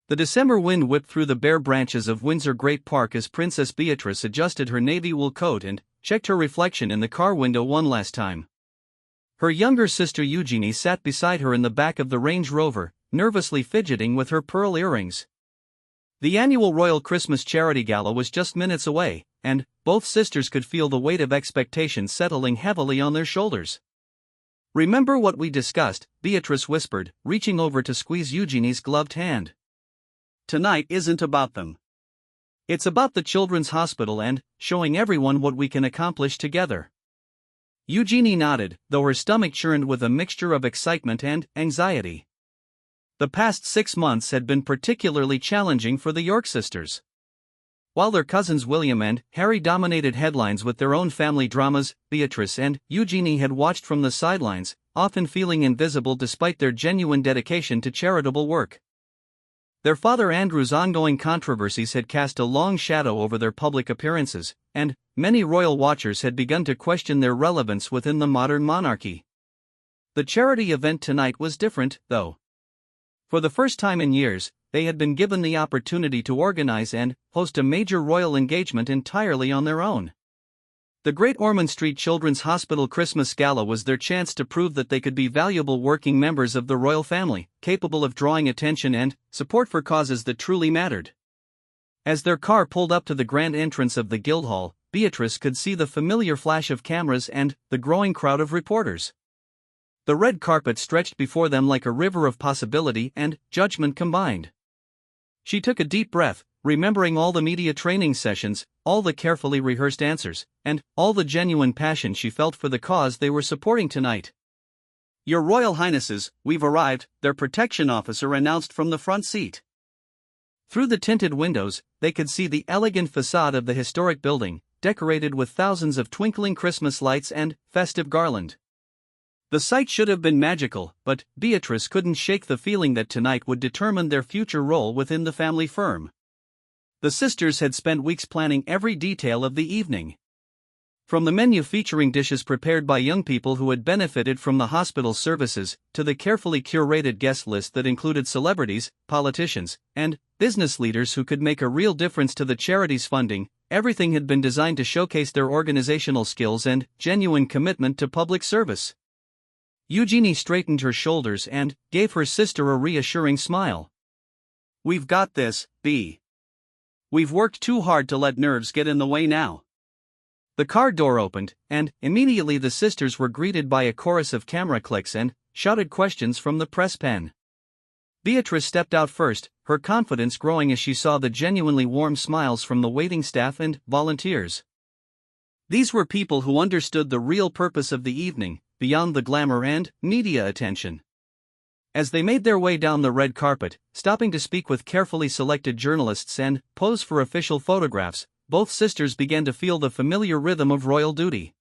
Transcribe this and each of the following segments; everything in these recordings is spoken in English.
The December wind whipped through the bare branches of Windsor Great Park as Princess Beatrice adjusted her navy wool coat and checked her reflection in the car window one last time. Her younger sister Eugenie sat beside her in the back of the Range Rover, nervously fidgeting with her pearl earrings. The annual Royal Christmas Charity Gala was just minutes away, and both sisters could feel the weight of expectation settling heavily on their shoulders. "Remember what we discussed," Beatrice whispered, reaching over to squeeze Eugenie's gloved hand. "Tonight isn't about them. It's about the Children's Hospital and showing everyone what we can accomplish together." Eugenie nodded, though her stomach churned with a mixture of excitement and anxiety. The past 6 months had been particularly challenging for the York sisters. While their cousins William and Harry dominated headlines with their own family dramas, Beatrice and Eugenie had watched from the sidelines, often feeling invisible despite their genuine dedication to charitable work. Their father Andrew's ongoing controversies had cast a long shadow over their public appearances, and many royal watchers had begun to question their relevance within the modern monarchy. The charity event tonight was different, though. For the first time in years, they had been given the opportunity to organize and host a major royal engagement entirely on their own. The Great Ormond Street Children's Hospital Christmas Gala was their chance to prove that they could be valuable working members of the royal family, capable of drawing attention and support for causes that truly mattered. As their car pulled up to the grand entrance of the Guildhall, Beatrice could see the familiar flash of cameras and the growing crowd of reporters. The red carpet stretched before them like a river of possibility and judgment combined. She took a deep breath, remembering all the media training sessions, all the carefully rehearsed answers, and all the genuine passion she felt for the cause they were supporting tonight. "Your Royal Highnesses, we've arrived," their protection officer announced from the front seat. Through the tinted windows, they could see the elegant facade of the historic building, decorated with thousands of twinkling Christmas lights and festive garland. The sight should have been magical, but Beatrice couldn't shake the feeling that tonight would determine their future role within the family firm. The sisters had spent weeks planning every detail of the evening. From the menu featuring dishes prepared by young people who had benefited from the hospital's services, to the carefully curated guest list that included celebrities, politicians, and business leaders who could make a real difference to the charity's funding, everything had been designed to showcase their organizational skills and genuine commitment to public service. Eugenie straightened her shoulders and gave her sister a reassuring smile. "We've got this, Bea. We've worked too hard to let nerves get in the way now." The car door opened, and immediately the sisters were greeted by a chorus of camera clicks and shouted questions from the press pen. Beatrice stepped out first, her confidence growing as she saw the genuinely warm smiles from the waiting staff and volunteers. These were people who understood the real purpose of the evening, beyond the glamour and media attention. As they made their way down the red carpet, stopping to speak with carefully selected journalists and pose for official photographs, both sisters began to feel the familiar rhythm of royal duty.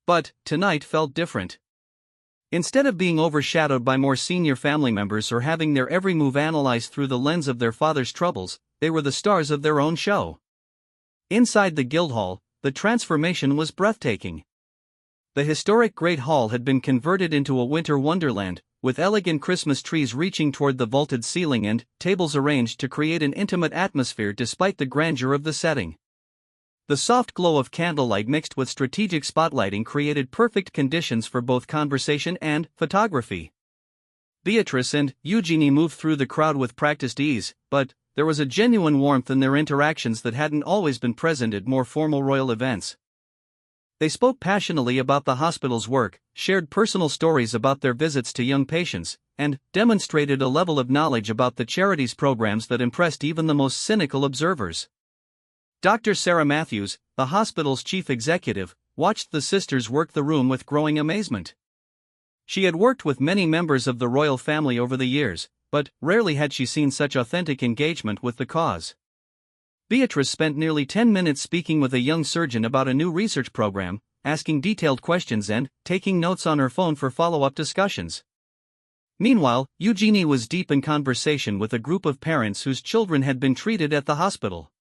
But tonight felt different. Instead of being overshadowed by more senior family members or having their every move analyzed through the lens of their father's troubles, they were the stars of their own show. Inside the Guildhall, the transformation was breathtaking. The historic Great Hall had been converted into a winter wonderland, with elegant Christmas trees reaching toward the vaulted ceiling and tables arranged to create an intimate atmosphere despite the grandeur of the setting. The soft glow of candlelight mixed with strategic spotlighting created perfect conditions for both conversation and photography. Beatrice and Eugenie moved through the crowd with practiced ease, but there was a genuine warmth in their interactions that hadn't always been present at more formal royal events. They spoke passionately about the hospital's work, shared personal stories about their visits to young patients, and demonstrated a level of knowledge about the charity's programs that impressed even the most cynical observers. Dr. Sarah Matthews, the hospital's chief executive, watched the sisters work the room with growing amazement. She had worked with many members of the royal family over the years, but rarely had she seen such authentic engagement with the cause. Beatrice spent nearly 10 minutes speaking with a young surgeon about a new research program, asking detailed questions and taking notes on her phone for follow-up discussions. Meanwhile, Eugenie was deep in conversation with a group of parents whose children had been treated at the hospital.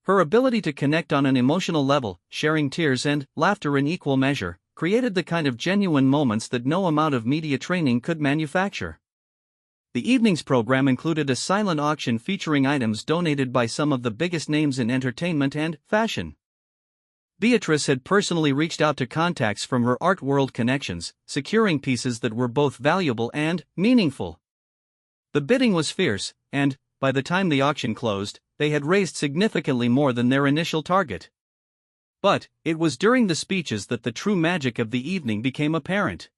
Her ability to connect on an emotional level, sharing tears and laughter in equal measure, created the kind of genuine moments that no amount of media training could manufacture. The evening's program included a silent auction featuring items donated by some of the biggest names in entertainment and fashion. Beatrice had personally reached out to contacts from her art world connections, securing pieces that were both valuable and meaningful. The bidding was fierce, and, by the time the auction closed, they had raised significantly more than their initial target. But, it was during the speeches that the true magic of the evening became apparent.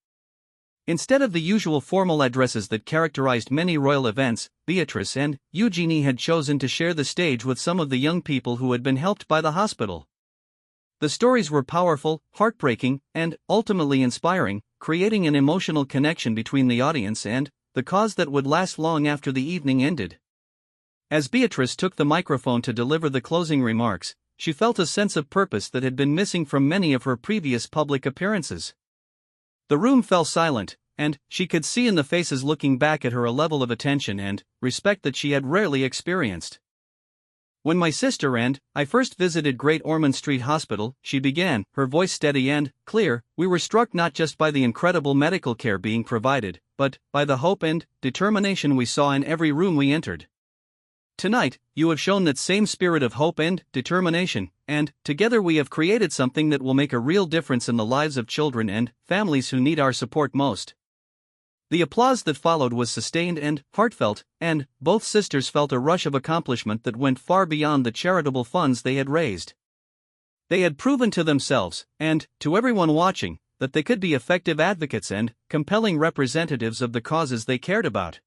Instead of the usual formal addresses that characterized many royal events, Beatrice and Eugenie had chosen to share the stage with some of the young people who had been helped by the hospital. The stories were powerful, heartbreaking, and ultimately inspiring, creating an emotional connection between the audience and the cause that would last long after the evening ended. As Beatrice took the microphone to deliver the closing remarks, she felt a sense of purpose that had been missing from many of her previous public appearances. The room fell silent, and she could see in the faces looking back at her a level of attention and respect that she had rarely experienced. "When my sister and I first visited Great Ormond Street Hospital," she began, her voice steady and clear, "we were struck not just by the incredible medical care being provided, but by the hope and determination we saw in every room we entered. Tonight, you have shown that same spirit of hope and determination, and together we have created something that will make a real difference in the lives of children and families who need our support most." The applause that followed was sustained and heartfelt, and both sisters felt a rush of accomplishment that went far beyond the charitable funds they had raised. They had proven to themselves, and to everyone watching, that they could be effective advocates and compelling representatives of the causes they cared about.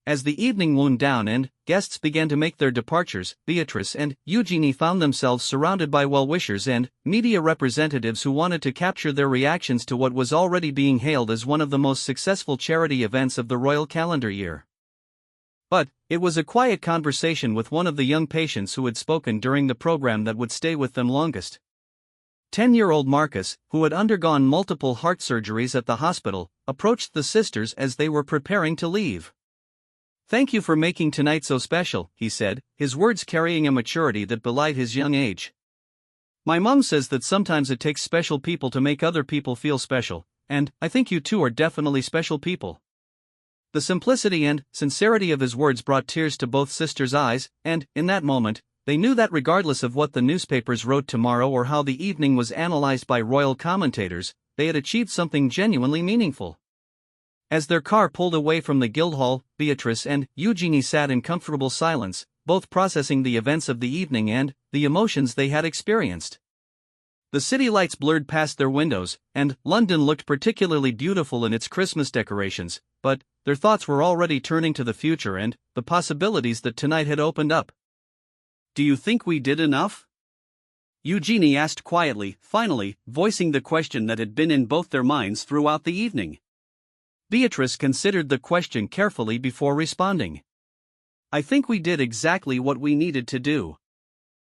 As the evening wound down and guests began to make their departures, Beatrice and Eugenie found themselves surrounded by well-wishers and media representatives who wanted to capture their reactions to what was already being hailed as one of the most successful charity events of the royal calendar year. But it was a quiet conversation with one of the young patients who had spoken during the program that would stay with them longest. 10-year-old Marcus, who had undergone multiple heart surgeries at the hospital, approached the sisters as they were preparing to leave. "Thank you for making tonight so special," he said, his words carrying a maturity that belied his young age. "My mom says that sometimes it takes special people to make other people feel special, and I think you two are definitely special people." The simplicity and sincerity of his words brought tears to both sisters' eyes, and, in that moment, they knew that regardless of what the newspapers wrote tomorrow or how the evening was analyzed by royal commentators, they had achieved something genuinely meaningful. As their car pulled away from the Guildhall, Beatrice and Eugenie sat in comfortable silence, both processing the events of the evening and the emotions they had experienced. The city lights blurred past their windows, and London looked particularly beautiful in its Christmas decorations, but their thoughts were already turning to the future and the possibilities that tonight had opened up. "Do you think we did enough?" Eugenie asked quietly, finally, voicing the question that had been in both their minds throughout the evening. Beatrice considered the question carefully before responding. "I think we did exactly what we needed to do.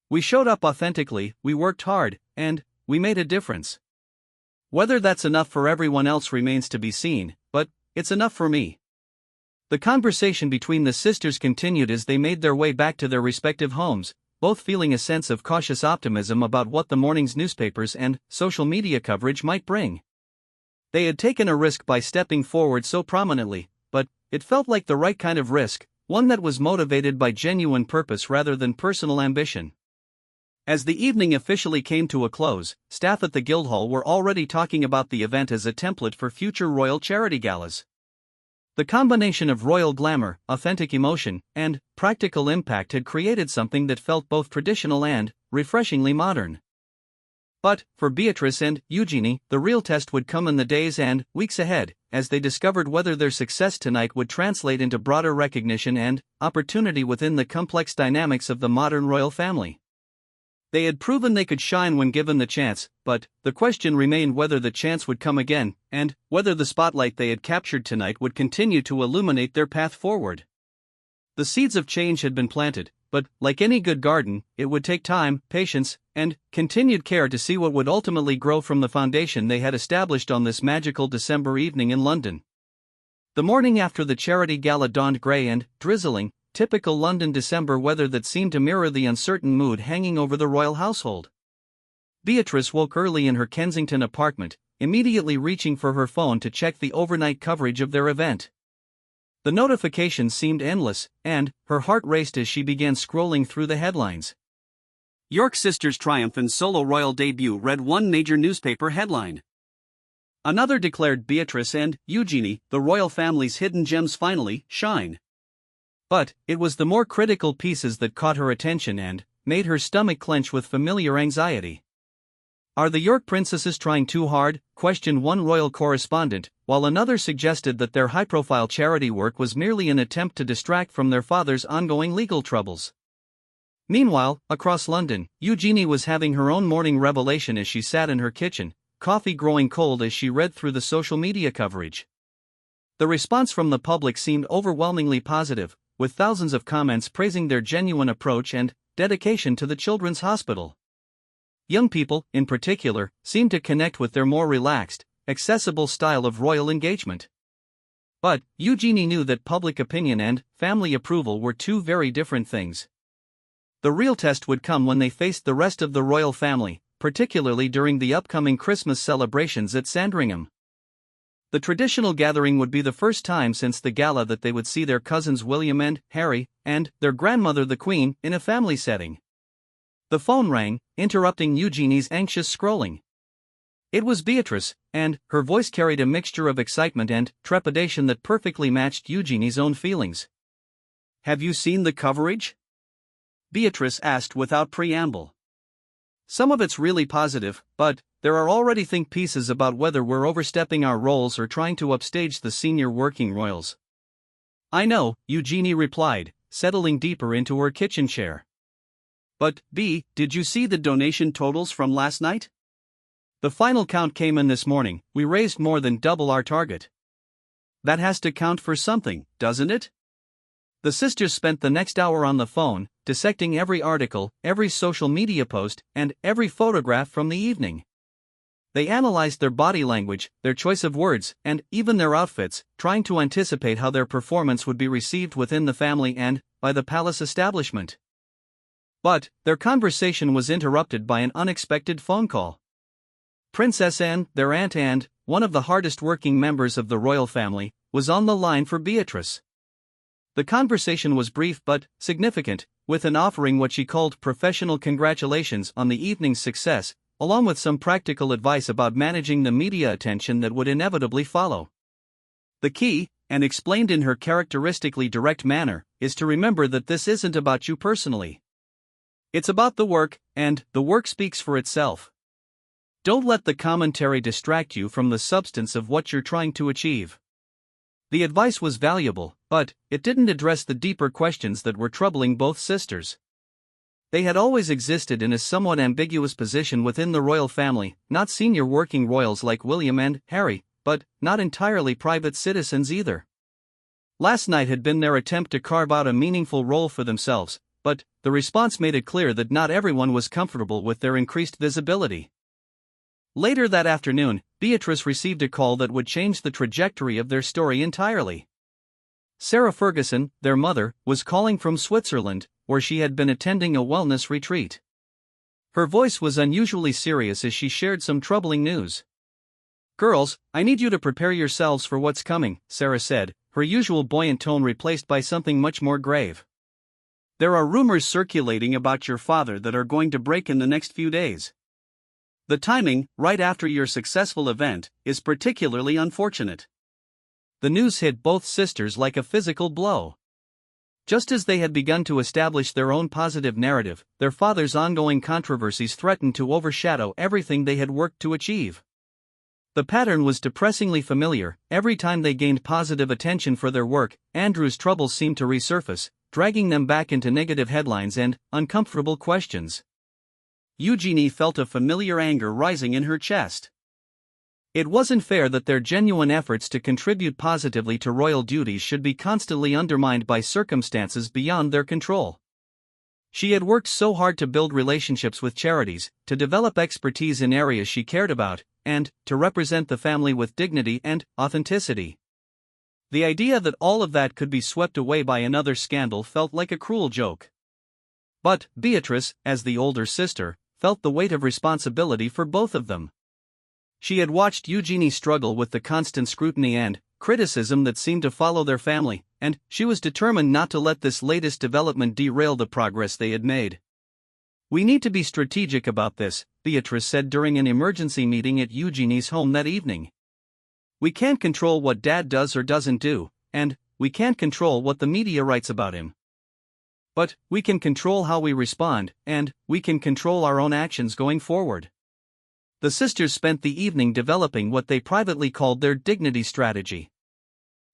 We showed up authentically, we worked hard, and we made a difference. Whether that's enough for everyone else remains to be seen, but it's enough for me." The conversation between the sisters continued as they made their way back to their respective homes, both feeling a sense of cautious optimism about what the morning's newspapers and social media coverage might bring. They had taken a risk by stepping forward so prominently, but it felt like the right kind of risk, one that was motivated by genuine purpose rather than personal ambition. As the evening officially came to a close, staff at the Guildhall were already talking about the event as a template for future royal charity galas. The combination of royal glamour, authentic emotion, and practical impact had created something that felt both traditional and refreshingly modern. But, for Beatrice and Eugenie, the real test would come in the days and weeks ahead, as they discovered whether their success tonight would translate into broader recognition and opportunity within the complex dynamics of the modern royal family. They had proven they could shine when given the chance, but the question remained whether the chance would come again, and whether the spotlight they had captured tonight would continue to illuminate their path forward. The seeds of change had been planted, but, like any good garden, it would take time, patience, and continued care to see what would ultimately grow from the foundation they had established on this magical December evening in London. The morning after the charity gala dawned grey and drizzling, typical London December weather that seemed to mirror the uncertain mood hanging over the royal household. Beatrice woke early in her Kensington apartment, immediately reaching for her phone to check the overnight coverage of their event. The notifications seemed endless, and her heart raced as she began scrolling through the headlines. York sisters triumph in solo royal debut, read one major newspaper headline. Another declared Beatrice and Eugenie, the royal family's hidden gems, finally shine. But it was the more critical pieces that caught her attention and made her stomach clench with familiar anxiety. Are the York princesses trying too hard? Questioned one royal correspondent, while another suggested that their high-profile charity work was merely an attempt to distract from their father's ongoing legal troubles. Meanwhile, across London, Eugenie was having her own morning revelation as she sat in her kitchen, coffee growing cold as she read through the social media coverage. The response from the public seemed overwhelmingly positive, with thousands of comments praising their genuine approach and dedication to the children's hospital. Young people, in particular, seemed to connect with their more relaxed, accessible style of royal engagement. But Eugenie knew that public opinion and family approval were two very different things. The real test would come when they faced the rest of the royal family, particularly during the upcoming Christmas celebrations at Sandringham. The traditional gathering would be the first time since the gala that they would see their cousins William and Harry, and their grandmother the Queen, in a family setting. The phone rang, interrupting Eugenie's anxious scrolling. It was Beatrice, and her voice carried a mixture of excitement and trepidation that perfectly matched Eugenie's own feelings. "Have you seen the coverage?" Beatrice asked without preamble. "Some of it's really positive, but there are already think pieces about whether we're overstepping our roles or trying to upstage the senior working royals." "I know," Eugenie replied, settling deeper into her kitchen chair. "But, B, did you see the donation totals from last night? The final count came in this morning. We raised more than double our target." "That has to count for something, doesn't it?" The sisters spent the next hour on the phone, dissecting every article, every social media post, and every photograph from the evening. They analyzed their body language, their choice of words, and even their outfits, trying to anticipate how their performance would be received within the family and by the palace establishment. But their conversation was interrupted by an unexpected phone call. Princess Anne, their aunt and one of the hardest-working members of the royal family, was on the line for Beatrice. The conversation was brief but significant, with an offering what she called professional congratulations on the evening's success, along with some practical advice about managing the media attention that would inevitably follow. "The key, and explained in her characteristically direct manner, is to remember that this isn't about you personally. It's about the work, and the work speaks for itself. Don't let the commentary distract you from the substance of what you're trying to achieve." The advice was valuable, but it didn't address the deeper questions that were troubling both sisters. They had always existed in a somewhat ambiguous position within the royal family, not senior working royals like William and Harry, but not entirely private citizens either. Last night had been their attempt to carve out a meaningful role for themselves, but the response made it clear that not everyone was comfortable with their increased visibility. Later that afternoon, Beatrice received a call that would change the trajectory of their story entirely. Sarah Ferguson, their mother, was calling from Switzerland, where she had been attending a wellness retreat. Her voice was unusually serious as she shared some troubling news. "Girls, I need you to prepare yourselves for what's coming," Sarah said, her usual buoyant tone replaced by something much more grave. "There are rumors circulating about your father that are going to break in the next few days. The timing, right after your successful event, is particularly unfortunate." The news hit both sisters like a physical blow. Just as they had begun to establish their own positive narrative, their father's ongoing controversies threatened to overshadow everything they had worked to achieve. The pattern was depressingly familiar. Every time they gained positive attention for their work, Andrew's troubles seemed to resurface, dragging them back into negative headlines and uncomfortable questions. Eugenie felt a familiar anger rising in her chest. It wasn't fair that their genuine efforts to contribute positively to royal duties should be constantly undermined by circumstances beyond their control. She had worked so hard to build relationships with charities, to develop expertise in areas she cared about, and to represent the family with dignity and authenticity. The idea that all of that could be swept away by another scandal felt like a cruel joke. But Beatrice, as the older sister, felt the weight of responsibility for both of them. She had watched Eugenie struggle with the constant scrutiny and criticism that seemed to follow their family, and she was determined not to let this latest development derail the progress they had made. "We need to be strategic about this," Beatrice said during an emergency meeting at Eugenie's home that evening. "We can't control what Dad does or doesn't do, and we can't control what the media writes about him. But we can control how we respond, and we can control our own actions going forward." The sisters spent the evening developing what they privately called their dignity strategy.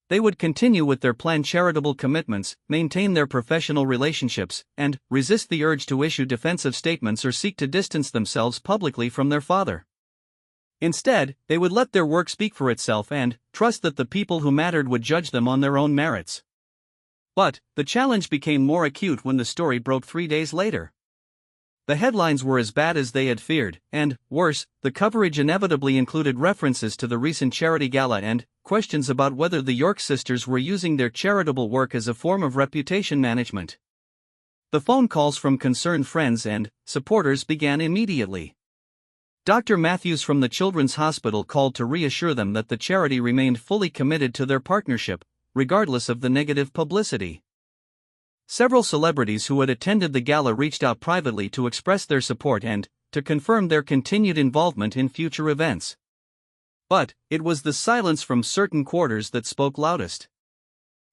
They would continue with their planned charitable commitments, maintain their professional relationships, and resist the urge to issue defensive statements or seek to distance themselves publicly from their father. Instead, they would let their work speak for itself and trust that the people who mattered would judge them on their own merits. But the challenge became more acute when the story broke 3 days later. The headlines were as bad as they had feared, and, worse, the coverage inevitably included references to the recent charity gala and questions about whether the York sisters were using their charitable work as a form of reputation management. The phone calls from concerned friends and supporters began immediately. Dr. Matthews from the Children's Hospital called to reassure them that the charity remained fully committed to their partnership, regardless of the negative publicity. Several celebrities who had attended the gala reached out privately to express their support and to confirm their continued involvement in future events. But it was the silence from certain quarters that spoke loudest.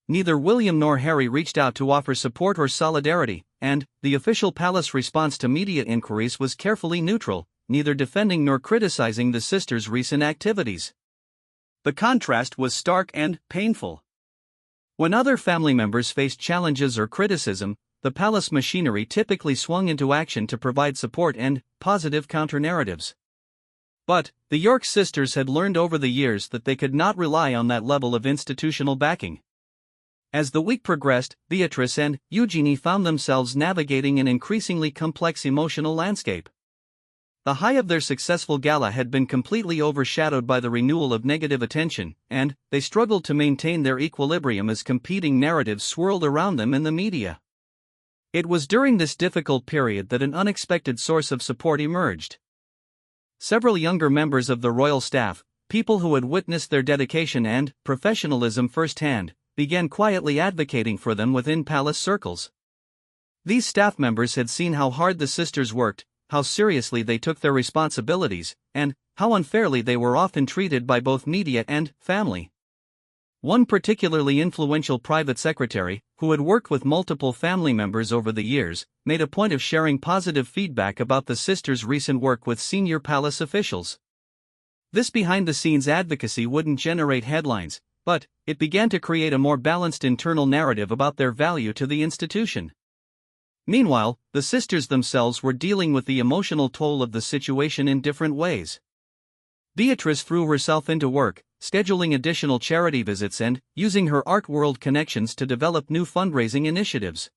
Neither William nor Harry reached out to offer support or solidarity, and the official palace response to media inquiries was carefully neutral, neither defending nor criticizing the sisters' recent activities. The contrast was stark and painful. When other family members faced challenges or criticism, the palace machinery typically swung into action to provide support and positive counter-narratives. But the York sisters had learned over the years that they could not rely on that level of institutional backing. As the week progressed, Beatrice and Eugenie found themselves navigating an increasingly complex emotional landscape. The high of their successful gala had been completely overshadowed by the renewal of negative attention, and they struggled to maintain their equilibrium as competing narratives swirled around them in the media. It was during this difficult period that an unexpected source of support emerged. Several younger members of the royal staff, people who had witnessed their dedication and professionalism firsthand, began quietly advocating for them within palace circles. These staff members had seen how hard the sisters worked, how seriously they took their responsibilities, and how unfairly they were often treated by both media and family. One particularly influential private secretary, who had worked with multiple family members over the years, made a point of sharing positive feedback about the sisters' recent work with senior palace officials. This behind-the-scenes advocacy wouldn't generate headlines, but it began to create a more balanced internal narrative about their value to the institution. Meanwhile, the sisters themselves were dealing with the emotional toll of the situation in different ways. Beatrice threw herself into work, scheduling additional charity visits and using her art world connections to develop new fundraising initiatives.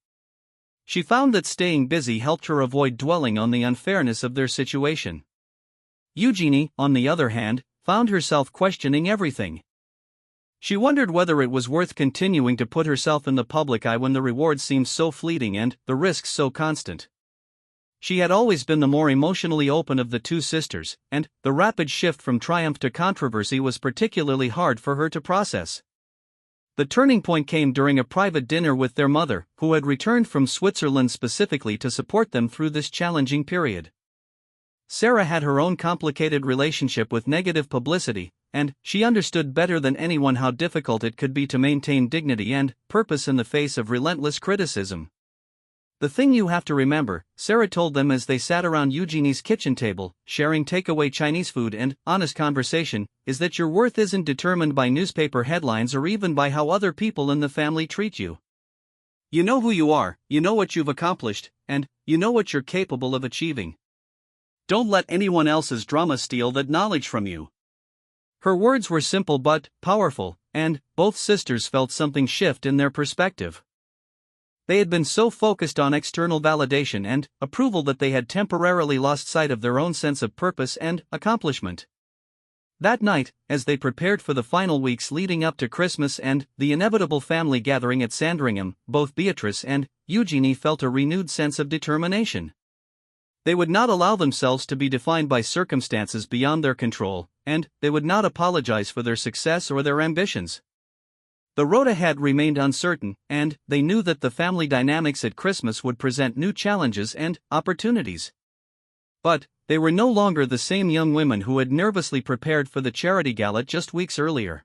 She found that staying busy helped her avoid dwelling on the unfairness of their situation. Eugenie, on the other hand, found herself questioning everything. She wondered whether it was worth continuing to put herself in the public eye when the rewards seemed so fleeting and the risks so constant. She had always been the more emotionally open of the two sisters, and the rapid shift from triumph to controversy was particularly hard for her to process. The turning point came during a private dinner with their mother, who had returned from Switzerland specifically to support them through this challenging period. Sarah had her own complicated relationship with negative publicity, and she understood better than anyone how difficult it could be to maintain dignity and purpose in the face of relentless criticism. "The thing you have to remember," Sarah told them as they sat around Eugenie's kitchen table, sharing takeaway Chinese food and honest conversation, "is that your worth isn't determined by newspaper headlines or even by how other people in the family treat you. You know who you are, you know what you've accomplished, and you know what you're capable of achieving. Don't let anyone else's drama steal that knowledge from you." Her words were simple but powerful, and both sisters felt something shift in their perspective. They had been so focused on external validation and approval that they had temporarily lost sight of their own sense of purpose and accomplishment. That night, as they prepared for the final weeks leading up to Christmas and the inevitable family gathering at Sandringham, both Beatrice and Eugenie felt a renewed sense of determination. They would not allow themselves to be defined by circumstances beyond their control, and they would not apologize for their success or their ambitions. The road ahead remained uncertain, and they knew that the family dynamics at Christmas would present new challenges and opportunities. But they were no longer the same young women who had nervously prepared for the charity gala just weeks earlier.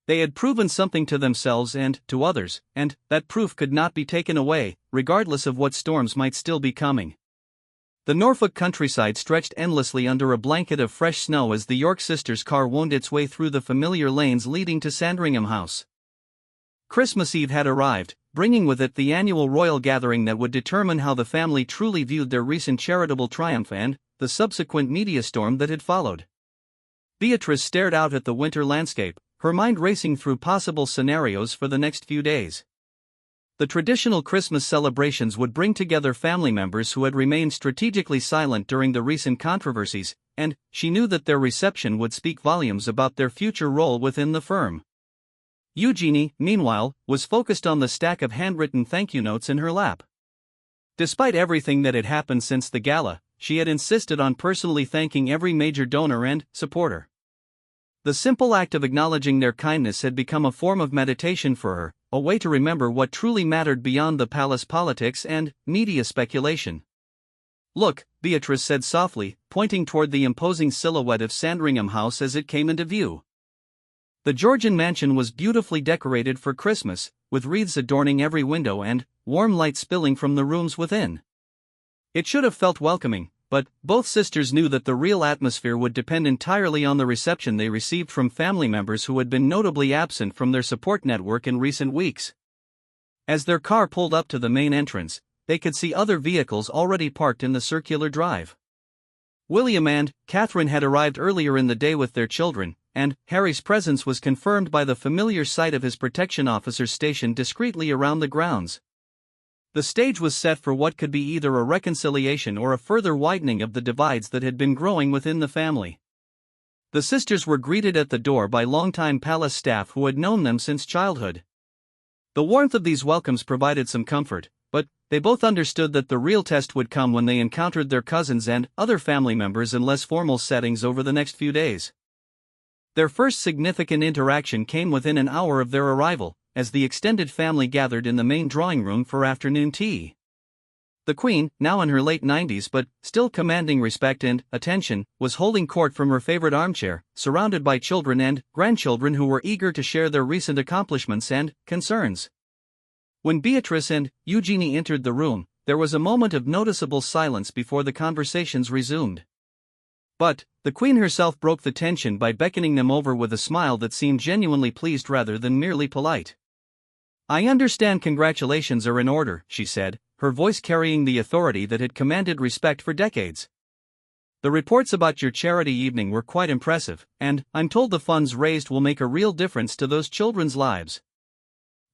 They had proven something to themselves and to others, and that proof could not be taken away, regardless of what storms might still be coming. The Norfolk countryside stretched endlessly under a blanket of fresh snow as the York sisters' car wound its way through the familiar lanes leading to Sandringham House. Christmas Eve had arrived, bringing with it the annual royal gathering that would determine how the family truly viewed their recent charitable triumph and the subsequent media storm that had followed. Beatrice stared out at the winter landscape, her mind racing through possible scenarios for the next few days. The traditional Christmas celebrations would bring together family members who had remained strategically silent during the recent controversies, and she knew that their reception would speak volumes about their future role within the firm. Eugenie, meanwhile, was focused on the stack of handwritten thank you notes in her lap. Despite everything that had happened since the gala, she had insisted on personally thanking every major donor and supporter. The simple act of acknowledging their kindness had become a form of meditation for her, a way to remember what truly mattered beyond the palace politics and media speculation. "Look," Beatrice said softly, pointing toward the imposing silhouette of Sandringham House as it came into view. The Georgian mansion was beautifully decorated for Christmas, with wreaths adorning every window and warm light spilling from the rooms within. It should have felt welcoming, but both sisters knew that the real atmosphere would depend entirely on the reception they received from family members who had been notably absent from their support network in recent weeks. As their car pulled up to the main entrance, they could see other vehicles already parked in the circular drive. William and Catherine had arrived earlier in the day with their children, and Harry's presence was confirmed by the familiar sight of his protection officers stationed discreetly around the grounds. The stage was set for what could be either a reconciliation or a further widening of the divides that had been growing within the family. The sisters were greeted at the door by longtime palace staff who had known them since childhood. The warmth of these welcomes provided some comfort, but they both understood that the real test would come when they encountered their cousins and other family members in less formal settings over the next few days. Their first significant interaction came within an hour of their arrival, as the extended family gathered in the main drawing room for afternoon tea. The Queen, now in her late 90s but still commanding respect and attention, was holding court from her favorite armchair, surrounded by children and grandchildren who were eager to share their recent accomplishments and concerns. When Beatrice and Eugenie entered the room, there was a moment of noticeable silence before the conversations resumed. But the Queen herself broke the tension by beckoning them over with a smile that seemed genuinely pleased rather than merely polite. "I understand congratulations are in order," she said, her voice carrying the authority that had commanded respect for decades. "The reports about your charity evening were quite impressive, and I'm told the funds raised will make a real difference to those children's lives."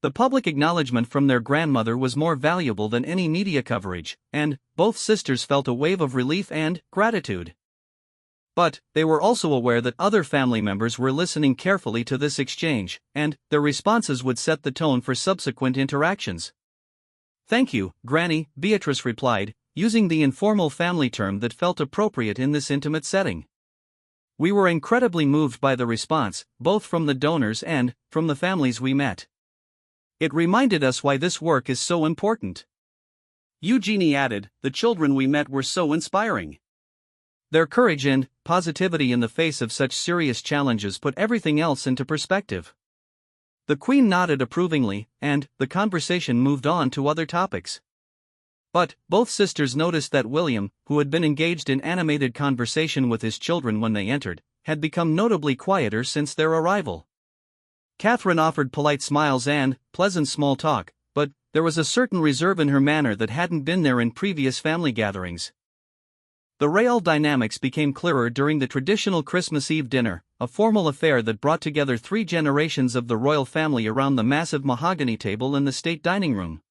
The public acknowledgement from their grandmother was more valuable than any media coverage, and both sisters felt a wave of relief and gratitude. But they were also aware that other family members were listening carefully to this exchange, and their responses would set the tone for subsequent interactions. "Thank you, Granny," Beatrice replied, using the informal family term that felt appropriate in this intimate setting. "We were incredibly moved by the response, both from the donors and from the families we met. It reminded us why this work is so important." Eugenie added, "The children we met were so inspiring. Their courage and positivity in the face of such serious challenges put everything else into perspective." The Queen nodded approvingly, and the conversation moved on to other topics. But both sisters noticed that William, who had been engaged in animated conversation with his children when they entered, had become notably quieter since their arrival. Catherine offered polite smiles and pleasant small talk, but there was a certain reserve in her manner that hadn't been there in previous family gatherings. The regal dynamics became clearer during the traditional Christmas Eve dinner, a formal affair that brought together 3 generations of the royal family around the massive mahogany table in the state dining room.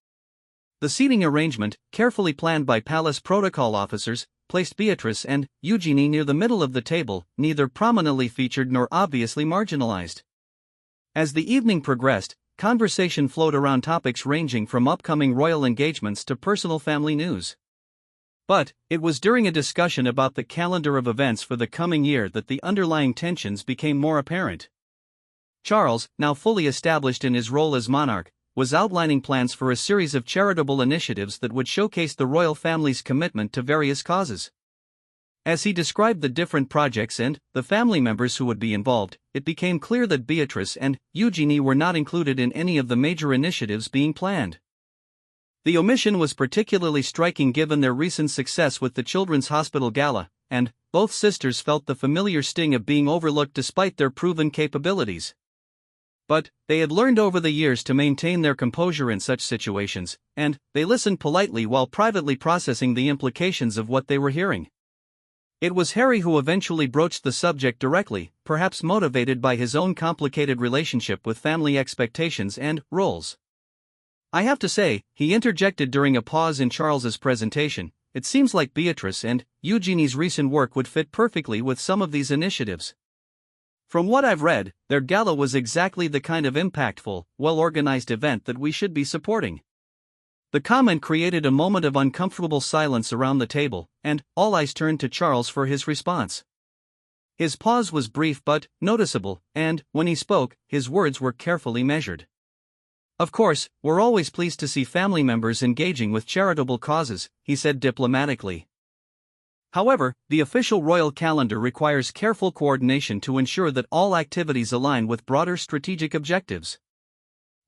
The seating arrangement, carefully planned by palace protocol officers, placed Beatrice and Eugenie near the middle of the table, neither prominently featured nor obviously marginalized. As the evening progressed, conversation flowed around topics ranging from upcoming royal engagements to personal family news. But it was during a discussion about the calendar of events for the coming year that the underlying tensions became more apparent. Charles, now fully established in his role as monarch, was outlining plans for a series of charitable initiatives that would showcase the royal family's commitment to various causes. As he described the different projects and the family members who would be involved, it became clear that Beatrice and Eugenie were not included in any of the major initiatives being planned. The omission was particularly striking given their recent success with the Children's Hospital Gala, and both sisters felt the familiar sting of being overlooked despite their proven capabilities. But they had learned over the years to maintain their composure in such situations, and they listened politely while privately processing the implications of what they were hearing. It was Harry who eventually broached the subject directly, perhaps motivated by his own complicated relationship with family expectations and roles. "I have to say," he interjected during a pause in Charles's presentation, "it seems like Beatrice and Eugenie's recent work would fit perfectly with some of these initiatives. From what I've read, their gala was exactly the kind of impactful, well-organized event that we should be supporting." The comment created a moment of uncomfortable silence around the table, and all eyes turned to Charles for his response. His pause was brief but noticeable, and when he spoke, his words were carefully measured. "Of course, we're always pleased to see family members engaging with charitable causes," he said diplomatically. "However, the official royal calendar requires careful coordination to ensure that all activities align with broader strategic objectives."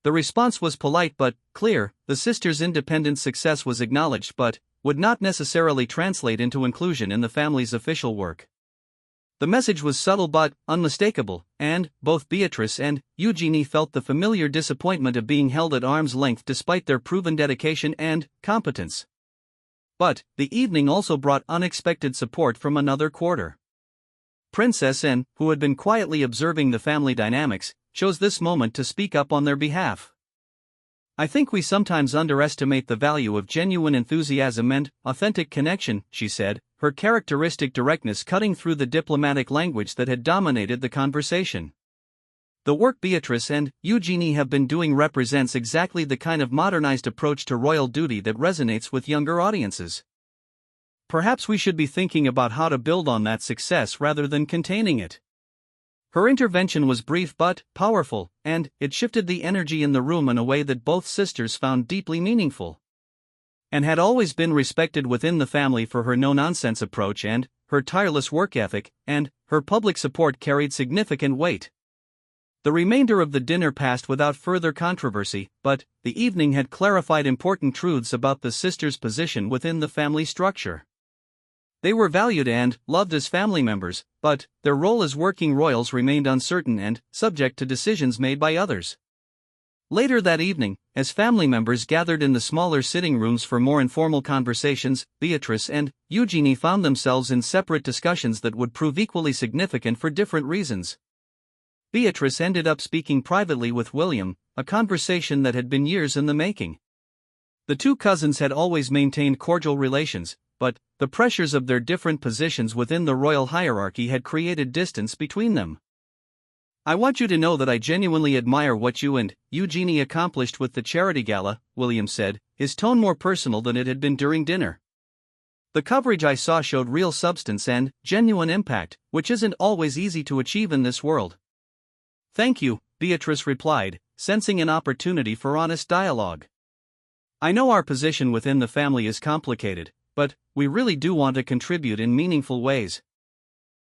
The response was polite but clear. The sisters' independent success was acknowledged but would not necessarily translate into inclusion in the family's official work. The message was subtle but unmistakable, and both Beatrice and Eugenie felt the familiar disappointment of being held at arm's length despite their proven dedication and competence. But the evening also brought unexpected support from another quarter. Princess Anne, who had been quietly observing the family dynamics, chose this moment to speak up on their behalf. "I think we sometimes underestimate the value of genuine enthusiasm and authentic connection," she said, her characteristic directness cutting through the diplomatic language that had dominated the conversation. "The work Beatrice and Eugenie have been doing represents exactly the kind of modernized approach to royal duty that resonates with younger audiences. Perhaps we should be thinking about how to build on that success rather than containing it." Her intervention was brief but powerful, and it shifted the energy in the room in a way that both sisters found deeply meaningful. Anne had always been respected within the family for her no-nonsense approach and her tireless work ethic, and her public support carried significant weight. The remainder of the dinner passed without further controversy, but the evening had clarified important truths about the sisters' position within the family structure. They were valued and loved as family members, but their role as working royals remained uncertain and subject to decisions made by others. Later that evening, as family members gathered in the smaller sitting rooms for more informal conversations, Beatrice and Eugenie found themselves in separate discussions that would prove equally significant for different reasons. Beatrice ended up speaking privately with William, a conversation that had been years in the making. The two cousins had always maintained cordial relations, but the pressures of their different positions within the royal hierarchy had created distance between them. "I want you to know that I genuinely admire what you and Eugenie accomplished with the charity gala," William said, his tone more personal than it had been during dinner. "The coverage I saw showed real substance and genuine impact, which isn't always easy to achieve in this world." "Thank you," Beatrice replied, sensing an opportunity for honest dialogue. "I know our position within the family is complicated, but we really do want to contribute in meaningful ways.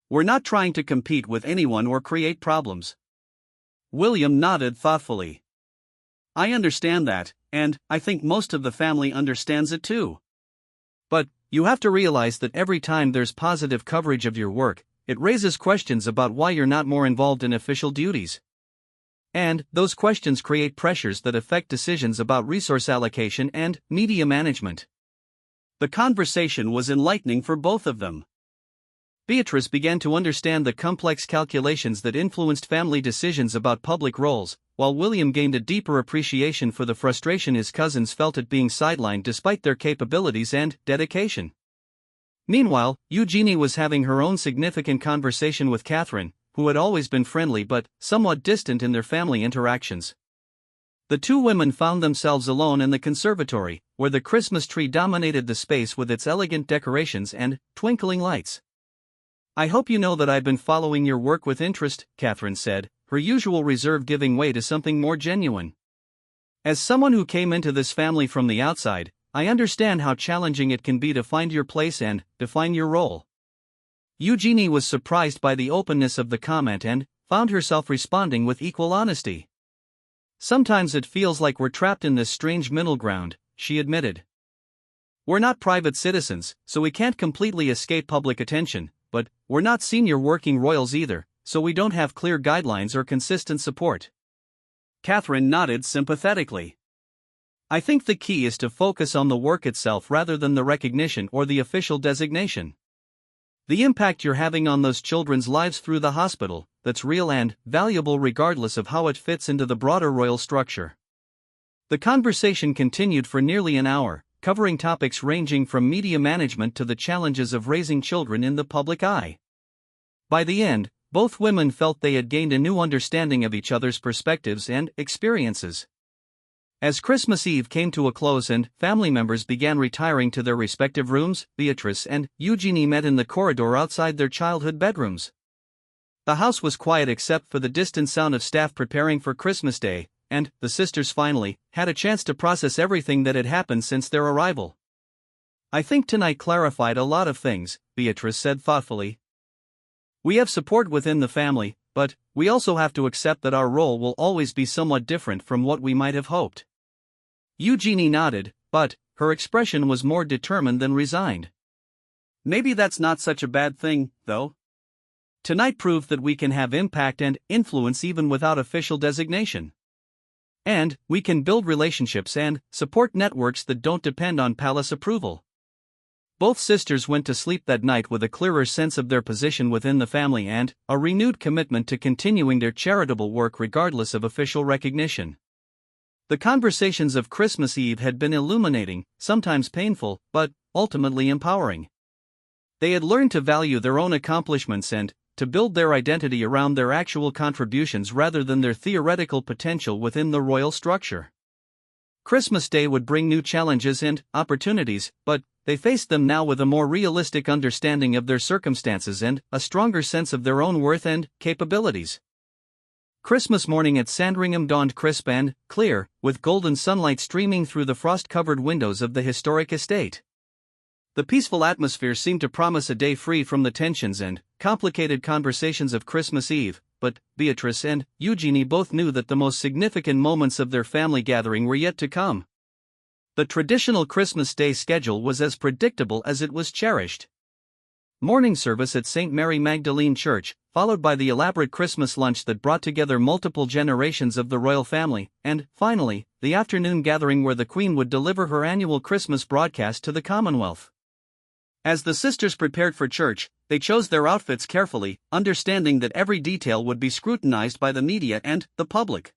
We're not trying to compete with anyone or create problems." William nodded thoughtfully. "I understand that, and I think most of the family understands it too. But you have to realize that every time there's positive coverage of your work, it raises questions about why you're not more involved in official duties. And those questions create pressures that affect decisions about resource allocation and media management." The conversation was enlightening for both of them. Beatrice began to understand the complex calculations that influenced family decisions about public roles, while William gained a deeper appreciation for the frustration his cousins felt at being sidelined despite their capabilities and dedication. Meanwhile, Eugenie was having her own significant conversation with Catherine, who had always been friendly but somewhat distant in their family interactions. The two women found themselves alone in the conservatory, where the Christmas tree dominated the space with its elegant decorations and twinkling lights. "I hope you know that I've been following your work with interest," Catherine said, her usual reserve giving way to something more genuine. As someone who came into this family from the outside, I understand how challenging it can be to find your place and define your role. Eugenie was surprised by the openness of the comment and found herself responding with equal honesty. Sometimes it feels like we're trapped in this strange middle ground, she admitted. We're not private citizens, so we can't completely escape public attention, but we're not senior working royals either, so we don't have clear guidelines or consistent support. Catherine nodded sympathetically. I think the key is to focus on the work itself rather than the recognition or the official designation. The impact you're having on those children's lives through the hospital, that's real and valuable regardless of how it fits into the broader royal structure. The conversation continued for nearly an hour, covering topics ranging from media management to the challenges of raising children in the public eye. By the end, both women felt they had gained a new understanding of each other's perspectives and experiences. As Christmas Eve came to a close and family members began retiring to their respective rooms, Beatrice and Eugenie met in the corridor outside their childhood bedrooms. The house was quiet except for the distant sound of staff preparing for Christmas Day, and the sisters finally had a chance to process everything that had happened since their arrival. I think tonight clarified a lot of things, Beatrice said thoughtfully. We have support within the family, but we also have to accept that our role will always be somewhat different from what we might have hoped. Eugenie nodded, but her expression was more determined than resigned. Maybe that's not such a bad thing, though. Tonight proved that we can have impact and influence even without official designation. And we can build relationships and support networks that don't depend on palace approval. Both sisters went to sleep that night with a clearer sense of their position within the family and a renewed commitment to continuing their charitable work regardless of official recognition. The conversations of Christmas Eve had been illuminating, sometimes painful, but ultimately empowering. They had learned to value their own accomplishments and to build their identity around their actual contributions rather than their theoretical potential within the royal structure. Christmas Day would bring new challenges and opportunities, but they faced them now with a more realistic understanding of their circumstances and a stronger sense of their own worth and capabilities. Christmas morning at Sandringham dawned crisp and clear, with golden sunlight streaming through the frost-covered windows of the historic estate. The peaceful atmosphere seemed to promise a day free from the tensions and complicated conversations of Christmas Eve, but Beatrice and Eugenie both knew that the most significant moments of their family gathering were yet to come. The traditional Christmas Day schedule was as predictable as it was cherished. Morning service at St. Mary Magdalene Church, followed by the elaborate Christmas lunch that brought together multiple generations of the royal family, and, finally, the afternoon gathering where the Queen would deliver her annual Christmas broadcast to the Commonwealth. As the sisters prepared for church, they chose their outfits carefully, understanding that every detail would be scrutinized by the media and the public.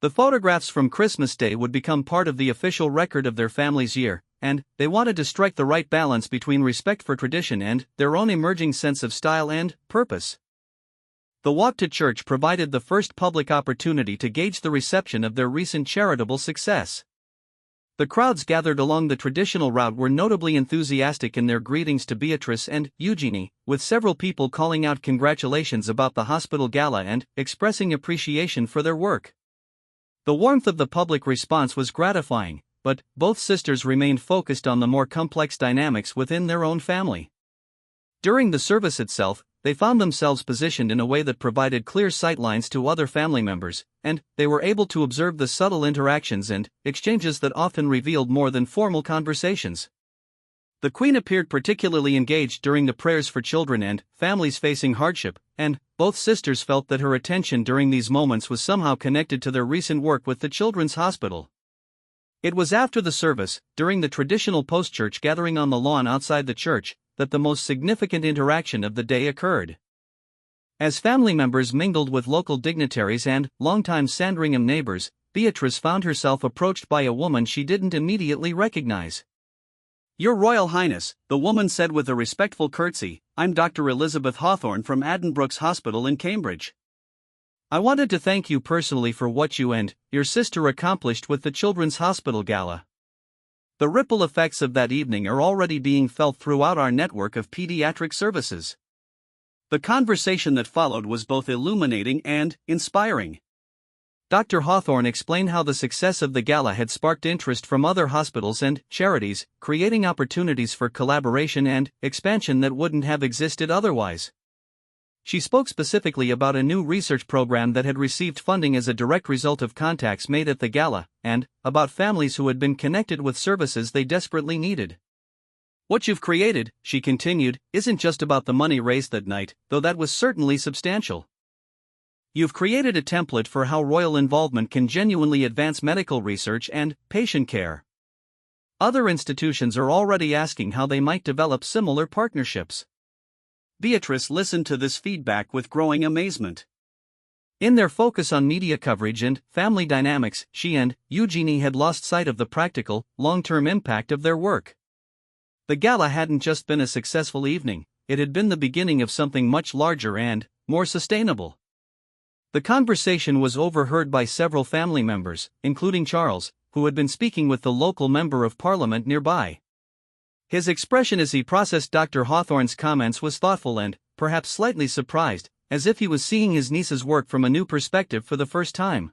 The photographs from Christmas Day would become part of the official record of their family's year, and they wanted to strike the right balance between respect for tradition and their own emerging sense of style and purpose. The walk to church provided the first public opportunity to gauge the reception of their recent charitable success. The crowds gathered along the traditional route were notably enthusiastic in their greetings to Beatrice and Eugenie, with several people calling out congratulations about the hospital gala and expressing appreciation for their work. The warmth of the public response was gratifying, but both sisters remained focused on the more complex dynamics within their own family. During the service itself, they found themselves positioned in a way that provided clear sightlines to other family members, and they were able to observe the subtle interactions and exchanges that often revealed more than formal conversations. The Queen appeared particularly engaged during the prayers for children and families facing hardship, and both sisters felt that her attention during these moments was somehow connected to their recent work with the Children's Hospital. It was after the service, during the traditional post-church gathering on the lawn outside the church, that the most significant interaction of the day occurred. As family members mingled with local dignitaries and longtime Sandringham neighbors, Beatrice found herself approached by a woman she didn't immediately recognize. "Your Royal Highness," the woman said with a respectful curtsy, "I'm Dr. Elizabeth Hawthorne from Addenbrooke's Hospital in Cambridge. I wanted to thank you personally for what you and your sister accomplished with the Children's Hospital Gala. The ripple effects of that evening are already being felt throughout our network of pediatric services. The conversation that followed was both illuminating and inspiring. Dr. Hawthorne explained how the success of the gala had sparked interest from other hospitals and charities, creating opportunities for collaboration and expansion that wouldn't have existed otherwise. She spoke specifically about a new research program that had received funding as a direct result of contacts made at the gala, and about families who had been connected with services they desperately needed. What you've created, she continued, isn't just about the money raised that night, though that was certainly substantial. You've created a template for how royal involvement can genuinely advance medical research and patient care. Other institutions are already asking how they might develop similar partnerships. Beatrice listened to this feedback with growing amazement. In their focus on media coverage and family dynamics, she and Eugenie had lost sight of the practical, long-term impact of their work. The gala hadn't just been a successful evening, it had been the beginning of something much larger and more sustainable. The conversation was overheard by several family members, including Charles, who had been speaking with the local member of parliament nearby. His expression as he processed Dr. Hawthorne's comments was thoughtful and, perhaps slightly surprised, as if he was seeing his niece's work from a new perspective for the first time.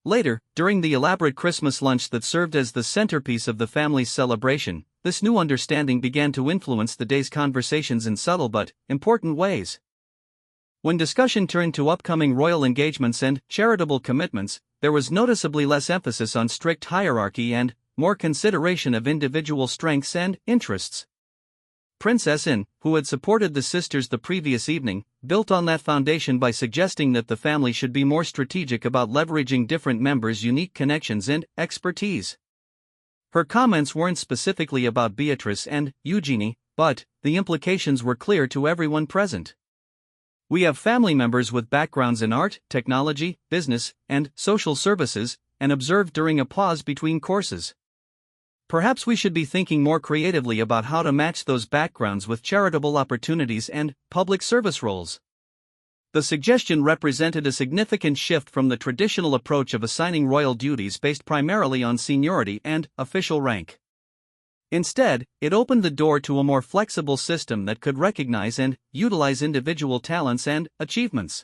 Later, during the elaborate Christmas lunch that served as the centerpiece of the family's celebration, this new understanding began to influence the day's conversations in subtle but important ways. When discussion turned to upcoming royal engagements and charitable commitments, there was noticeably less emphasis on strict hierarchy and more consideration of individual strengths and interests. Princess Anne, who had supported the sisters the previous evening, built on that foundation by suggesting that the family should be more strategic about leveraging different members' unique connections and expertise. Her comments weren't specifically about Beatrice and Eugenie, but the implications were clear to everyone present. We have family members with backgrounds in art, technology, business, and social services, and observed during a pause between courses. Perhaps we should be thinking more creatively about how to match those backgrounds with charitable opportunities and public service roles. The suggestion represented a significant shift from the traditional approach of assigning royal duties based primarily on seniority and official rank. Instead, it opened the door to a more flexible system that could recognize and utilize individual talents and achievements.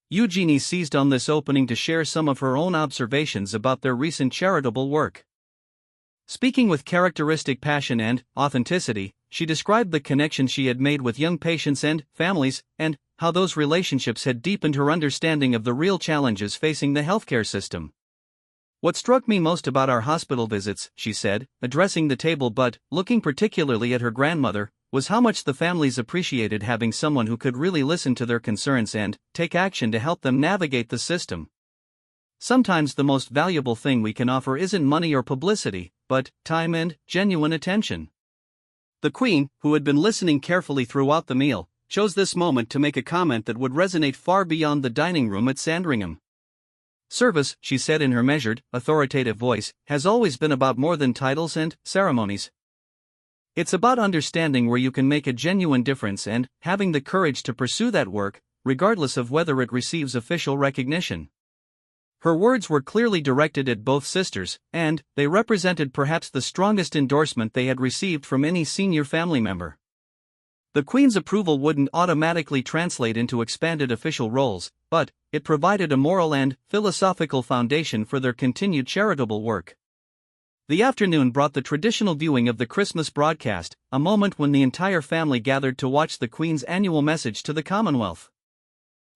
Eugenie seized on this opening to share some of her own observations about their recent charitable work. Speaking with characteristic passion and authenticity, she described the connection she had made with young patients and families, and how those relationships had deepened her understanding of the real challenges facing the healthcare system. What struck me most about our hospital visits, she said, addressing the table but looking particularly at her grandmother, was how much the families appreciated having someone who could really listen to their concerns and take action to help them navigate the system. Sometimes the most valuable thing we can offer isn't money or publicity, but time and genuine attention. The Queen, who had been listening carefully throughout the meal, chose this moment to make a comment that would resonate far beyond the dining room at Sandringham. Service, she said in her measured, authoritative voice, has always been about more than titles and ceremonies. It's about understanding where you can make a genuine difference and having the courage to pursue that work, regardless of whether it receives official recognition. Her words were clearly directed at both sisters, and they represented perhaps the strongest endorsement they had received from any senior family member. The Queen's approval wouldn't automatically translate into expanded official roles, but it provided a moral and philosophical foundation for their continued charitable work. The afternoon brought the traditional viewing of the Christmas broadcast, a moment when the entire family gathered to watch the Queen's annual message to the Commonwealth.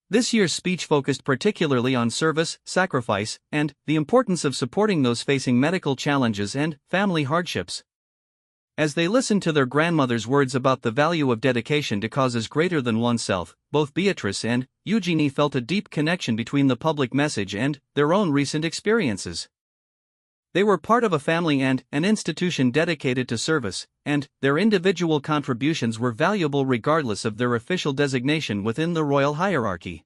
This year's speech focused particularly on service, sacrifice, and the importance of supporting those facing medical challenges and family hardships. As they listened to their grandmother's words about the value of dedication to causes greater than oneself, both Beatrice and Eugenie felt a deep connection between the public message and their own recent experiences. They were part of a family and an institution dedicated to service, and their individual contributions were valuable regardless of their official designation within the royal hierarchy.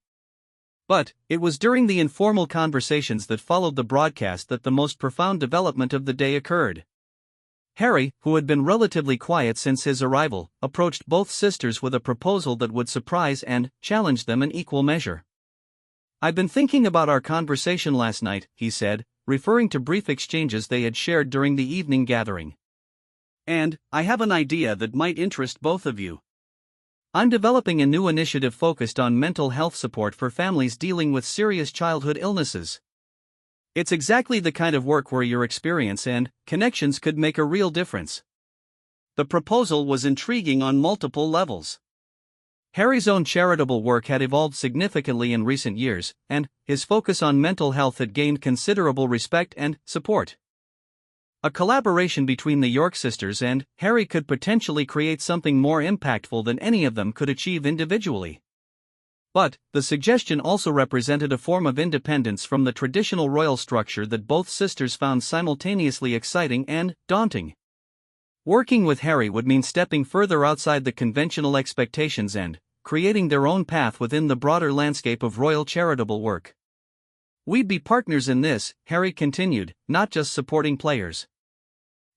But it was during the informal conversations that followed the broadcast that the most profound development of the day occurred. Harry, who had been relatively quiet since his arrival, approached both sisters with a proposal that would surprise and challenge them in equal measure. "I've been thinking about our conversation last night," he said, referring to brief exchanges they had shared during the evening gathering. "And I have an idea that might interest both of you." I'm developing a new initiative focused on mental health support for families dealing with serious childhood illnesses. It's exactly the kind of work where your experience and connections could make a real difference. The proposal was intriguing on multiple levels. Harry's own charitable work had evolved significantly in recent years, and his focus on mental health had gained considerable respect and support. A collaboration between the York sisters and Harry could potentially create something more impactful than any of them could achieve individually. But the suggestion also represented a form of independence from the traditional royal structure that both sisters found simultaneously exciting and daunting. Working with Harry would mean stepping further outside the conventional expectations and creating their own path within the broader landscape of royal charitable work. We'd be partners in this, Harry continued, not just supporting players.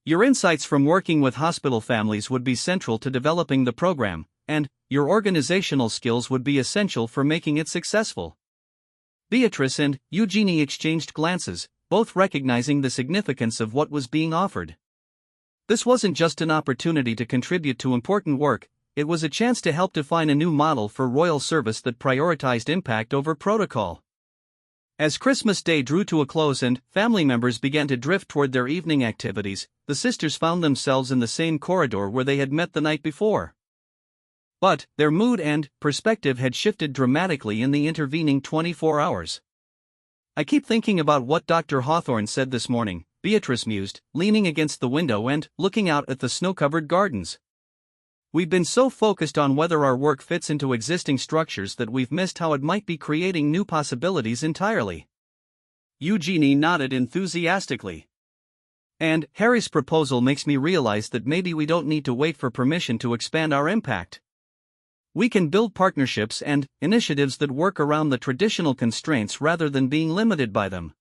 Your insights from working with hospital families would be central to developing the program, and your organizational skills would be essential for making it successful. Beatrice and Eugenie exchanged glances, both recognizing the significance of what was being offered. This wasn't just an opportunity to contribute to important work, it was a chance to help define a new model for royal service that prioritized impact over protocol. As Christmas Day drew to a close and family members began to drift toward their evening activities, the sisters found themselves in the same corridor where they had met the night before. But their mood and perspective had shifted dramatically in the intervening 24 hours. I keep thinking about what Dr. Hawthorne said this morning, Beatrice mused, leaning against the window and looking out at the snow-covered gardens. We've been so focused on whether our work fits into existing structures that we've missed how it might be creating new possibilities entirely. Eugenie nodded enthusiastically. And Harry's proposal makes me realize that maybe we don't need to wait for permission to expand our impact. We can build partnerships and initiatives that work around the traditional constraints rather than being limited by them.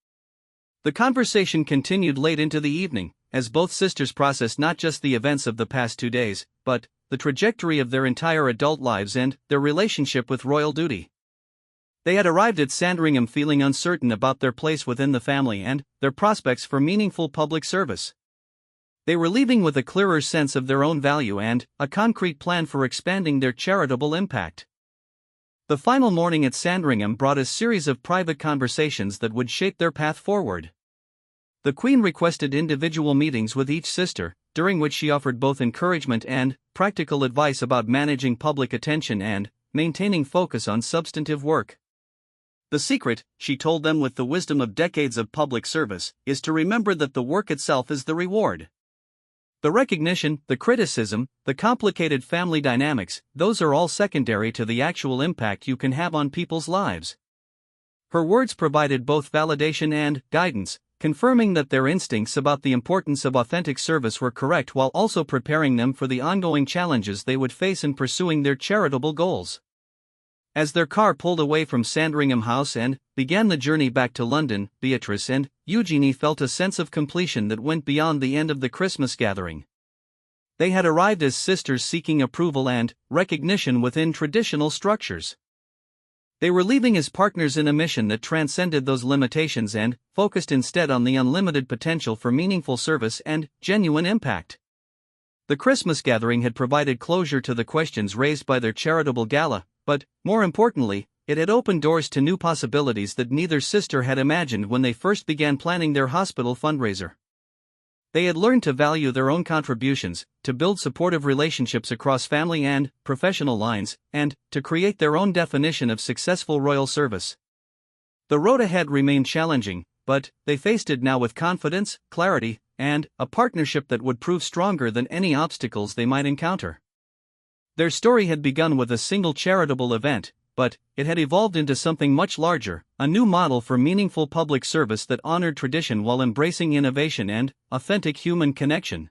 The conversation continued late into the evening, as both sisters processed not just the events of the past 2 days, but the trajectory of their entire adult lives and their relationship with royal duty. They had arrived at Sandringham feeling uncertain about their place within the family and their prospects for meaningful public service. They were leaving with a clearer sense of their own value and a concrete plan for expanding their charitable impact. The final morning at Sandringham brought a series of private conversations that would shape their path forward. The Queen requested individual meetings with each sister, during which she offered both encouragement and practical advice about managing public attention and maintaining focus on substantive work. The secret, she told them with the wisdom of decades of public service, is to remember that the work itself is the reward. The recognition, the criticism, the complicated family dynamics, those are all secondary to the actual impact you can have on people's lives. Her words provided both validation and guidance, confirming that their instincts about the importance of authentic service were correct while also preparing them for the ongoing challenges they would face in pursuing their charitable goals. As their car pulled away from Sandringham House and began the journey back to London, Beatrice and Eugenie felt a sense of completion that went beyond the end of the Christmas gathering. They had arrived as sisters seeking approval and recognition within traditional structures. They were leaving as partners in a mission that transcended those limitations and focused instead on the unlimited potential for meaningful service and genuine impact. The Christmas gathering had provided closure to the questions raised by their charitable gala, but, more importantly, it had opened doors to new possibilities that neither sister had imagined when they first began planning their hospital fundraiser. They had learned to value their own contributions, to build supportive relationships across family and professional lines, and to create their own definition of successful royal service. The road ahead remained challenging, but they faced it now with confidence, clarity, and a partnership that would prove stronger than any obstacles they might encounter. Their story had begun with a single charitable event, but it had evolved into something much larger, a new model for meaningful public service that honored tradition while embracing innovation and authentic human connection.